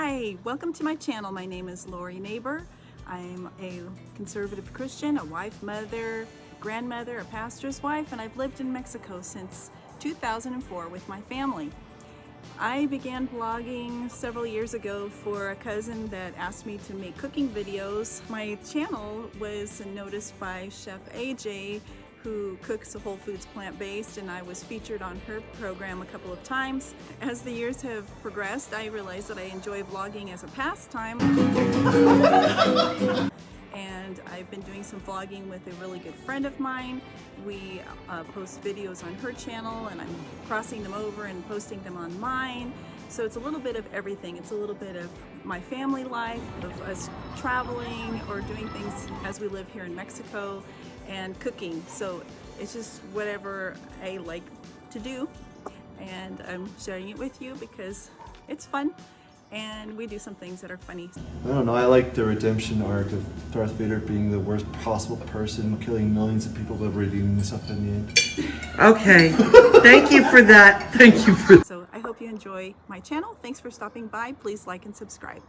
Hi, welcome to my channel. My name is Lori Neighbor. I'm a conservative Christian, a wife, mother, grandmother, a pastor's wife, and I've lived in Mexico since 2004 with my family. I began blogging several years ago for a cousin that asked me to make cooking videos. My channel was noticed by Chef AJ, who cooks whole foods plant-based, and I was featured on her program a couple of times. As the years have progressed, I realized that I enjoy vlogging as a pastime. And I've been doing some vlogging with a really good friend of mine. We post videos on her channel, and I'm crossing them over and posting them on mine. So it's a little bit of everything. It's a little bit of my family life, of us traveling or doing things as we live here in Mexico, and cooking. So it's just whatever I like to do, and I'm sharing it with you because it's fun and we do some things that are funny. I don't know, I like the redemption arc of Darth Vader being the worst possible person, killing millions of people, but redeeming himself in the end. Okay, thank you for that. Thank you for So I hope you enjoy my channel. Thanks for stopping by. Please like and subscribe.